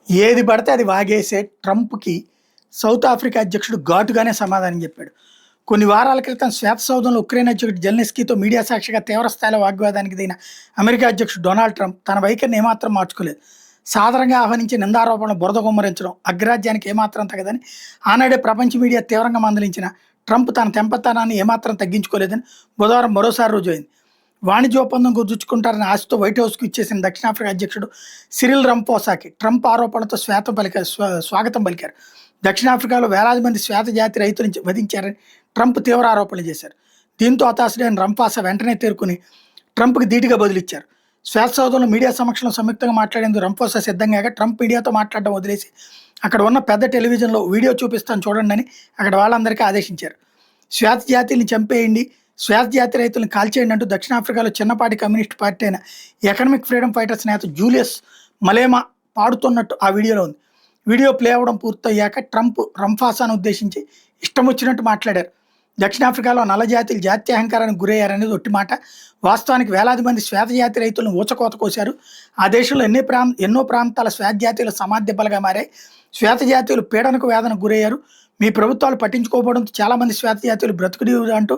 ఏది పడితే అది వాగేసే ట్రంప్‌కి సౌత్ ఆఫ్రికా అధ్యక్షుడు ఘాటుగానే సమాధానం చెప్పాడు. కొన్ని వారాల క్రితం శ్వేత సౌధంలో ఉక్రెయిన్ అధ్యక్షుడు జెలెన్స్కీతో మీడియా సాక్షిగా తీవ్ర స్థాయిలో వాగ్వాదానికి దిగిన అమెరికా అధ్యక్షుడు డొనాల్డ్ ట్రంప్ తన వైఖరిని ఏమాత్రం మార్చుకోలేదు. సాధారణంగా ఆహ్వానించి నిందారోపణలు బురద గుమ్మరించడం అగ్రరాజ్యానికి ఏమాత్రం తగదని ఆనాడే ప్రపంచ మీడియా తీవ్రంగా మందలించిన ట్రంప్ తన తెంపతనాన్ని ఏమాత్రం తగ్గించుకోలేదని బుధవారం మరోసారి రుజువైంది. వాణిజ్య ఒప్పందం కుదుర్చుకుంటారని ఆశతో వైట్ హౌస్కు ఇచ్చేసిన దక్షిణాఫ్రికా అధ్యక్షుడు సిరిల్ రంపోసాకి ట్రంప్ ఆరోపణలతో స్వాగతం పలికారు. దక్షిణాఫ్రికాలో వేలాది మంది శ్వేత జాతి రైతులను వధించారని ట్రంప్ తీవ్ర ఆరోపణలు చేశారు. దీంతో హతాశుడైన రంపాసా వెంటనే తేరుకుని ట్రంప్కి ధీటుగా బదులిచ్చారు. శ్వేత సౌధంలో మీడియా సమక్షంలో సంయుక్తంగా మాట్లాడేందుకు రంపోసా సిద్ధంగా ట్రంప్ మీడియాతో మాట్లాడడం వదిలేసి అక్కడ ఉన్న పెద్ద టెలివిజన్లో వీడియో చూపిస్తాను చూడండి అని అక్కడ వాళ్ళందరికీ ఆదేశించారు. శ్వేత జాతిని చంపేయండి, శ్వేత జాతి రైతులను కాల్చేయండి అంటూ దక్షిణాఫ్రికాలో చిన్నపాటి కమ్యూనిస్ట్ పార్టీ అయిన ఎకనామిక్ ఫ్రీడమ్ ఫైటర్స్ నేత జూలియస్ మలేమా పాడుతున్నట్టు ఆ వీడియోలో ఉంది. వీడియో ప్లే అవ్వడం పూర్తయ్యాక ట్రంప్ రంఫాసాను ఉద్దేశించి ఇష్టం వచ్చినట్టు మాట్లాడారు. దక్షిణాఫ్రికాలో నల్ల జాతీయులు జాత్యహంకారానికి గురయ్యారనేది ఒట్టి మాట. వాస్తవానికి వేలాది మంది శ్వేత జాతి రైతులను ఊచకోత కోశారు. ఆ దేశంలో ఎన్నో ప్రాంతాల శ్వేత జాతీయులు సమాధ్యబలుగా మారాయి. శ్వేత జాతీయులు పీడనకు వేదనకు గురయ్యారు. మీ ప్రభుత్వాలు పట్టించుకోకపోవడంతో చాలామంది శ్వేత జాతీయులు బ్రతుకుడి అంటూ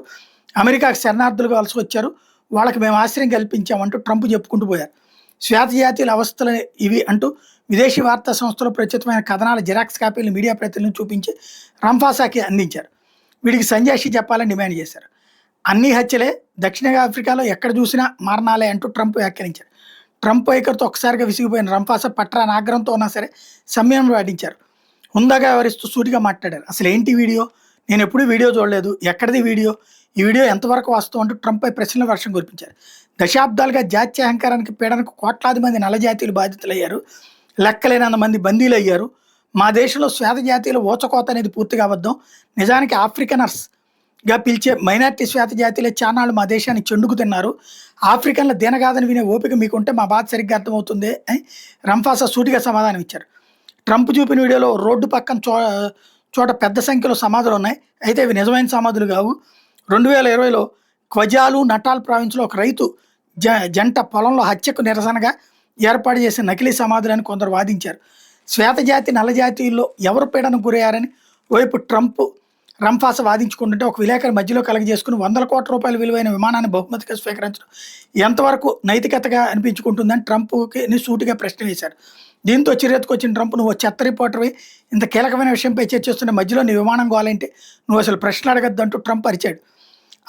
అమెరికాకు శరణార్థులుగా వలస వచ్చారు. వాళ్ళకి మేము ఆశ్రయం కల్పించామంటూ ట్రంప్ చెప్పుకుంటూ పోయారు. శ్వేత జాతీయుల అవస్థలు ఇవి అంటూ విదేశీ వార్తా సంస్థలో ప్రచురితమైన కథనాల జిరాక్స్ కాపీలను మీడియా ప్రతినిధులను చూపించి రంఫాసాకి అందించారు. వీడికి సంజాయిషి చెప్పాలని డిమాండ్ చేశారు. అన్ని హత్యలే, దక్షిణాఫ్రికాలో ఎక్కడ చూసినా మరణాలే అంటూ ట్రంప్ వ్యాఖ్యానించారు. ట్రంప్ వైఖరితో ఒక్కసారిగా విసిగిపోయిన రంఫాసా పట్రాని ఆగ్రహంతో ఉన్నా సరే సంయమనం పాటించారు. హుందాగా వ్యవహరిస్తూ సూటిగా మాట్లాడారు. అసలు ఏంటి వీడియో? నేను ఎప్పుడూ వీడియో చూడలేదు. ఎక్కడిది వీడియో? ఈ వీడియో ఎంతవరకు వాస్తవం అంటూ ట్రంప్పై ప్రశ్నల వర్షం కురిపించారు. దశాబ్దాలుగా జాత్య అహంకారానికి పీడనకు కోట్లాది మంది నల్ల జాతీయులు బాధితులయ్యారు. లెక్కలేనంత మంది బందీలు అయ్యారు. మా దేశంలో శ్వేత జాతీయుల ఊచకోత అనేది పూర్తిగా అబద్ధం. నిజానికి ఆఫ్రికనర్స్గా పిలిచే మైనార్టీ శ్వేత జాతీయులే చానాళ్ళు మా దేశాన్ని చెండుకు తిన్నారు. ఆఫ్రికన్ల దీనగాథను వినే ఓపిక మీకుంటే మా బాధ సరిగ్గా అర్థమవుతుంది అని రంఫాసా సూటిగా సమాధానం ఇచ్చారు. ట్రంప్ చూపిన వీడియోలో రోడ్డు పక్కన చోట పెద్ద సంఖ్యలో సమాధులు ఉన్నాయి. అయితే ఇవి నిజమైన సమాధులు కావు. 2020లో క్వజాలు నటాల్ ప్రావిన్స్లో ఒక రైతు జంట పొలంలో హత్యకు నిరసనగా ఏర్పాటు చేసిన నకిలీ సమాధులని కొందరు వాదించారు. శ్వేత జాతి నల్ల జాతీయుల్లో ఎవరు పీడనకు గురయ్యారని వైపు ట్రంప్ రంఫాసా వాదించుకుంటుంటే ఒక విలేకరి మధ్యలో కలగజేసుకుని ₹100 కోట్ల విలువైన విమానాన్ని బహుమతిగా స్వీకరించడం ఎంతవరకు నైతికతగా అనిపించుకుంటుందని ట్రంప్కి సూటిగా ప్రశ్న వేశారు. దీంతో చిరెత్తుకొచ్చిన ట్రంప్, నువ్వు చెత్త రిపోర్టర్వి, ఇంత కీలకమైన విషయంపై చర్చిస్తున్న మధ్యలో నీ విమానం కావాలంటే నువ్వు అసలు ప్రశ్న అడగద్దంటూ ట్రంప్ అరిచాడు.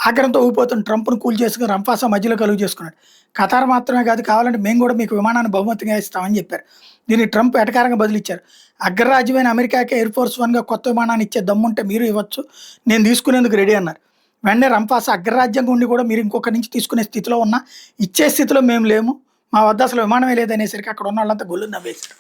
ఆగ్రహంతో ఊగిపోతున్న ట్రంప్ను కూల్ చేసుకుని రంఫాసా మధ్యలో కలుగు చేసుకున్నాడు. ఖతార్ మాత్రమే కాదు, కావాలంటే మేము కూడా మీకు విమానాన్ని బహుమతిగా ఇస్తామని చెప్పారు. దీన్ని ట్రంప్ ఎటకారంగా బదిలిచ్చారు. అగ్రరాజ్యమైన అమెరికాకే ఎయిర్ ఫోర్స్ వన్గా కొత్త విమానాన్ని ఇచ్చే దమ్ముంటే మీరు ఇవ్వచ్చు, నేను తీసుకునేందుకు రెడీ అన్నారు. వెంటనే రంఫాసా అగ్రరాజ్యంగా ఉండి కూడా మీరు ఇంకొక నుంచి తీసుకునే స్థితిలో ఉన్నా ఇచ్చే స్థితిలో మేము లేము, మా వద్ద అసలు విమానమే లేదనేసరికి అక్కడ ఉన్న వాళ్ళంతా గొల్లు నవ్వేశారు.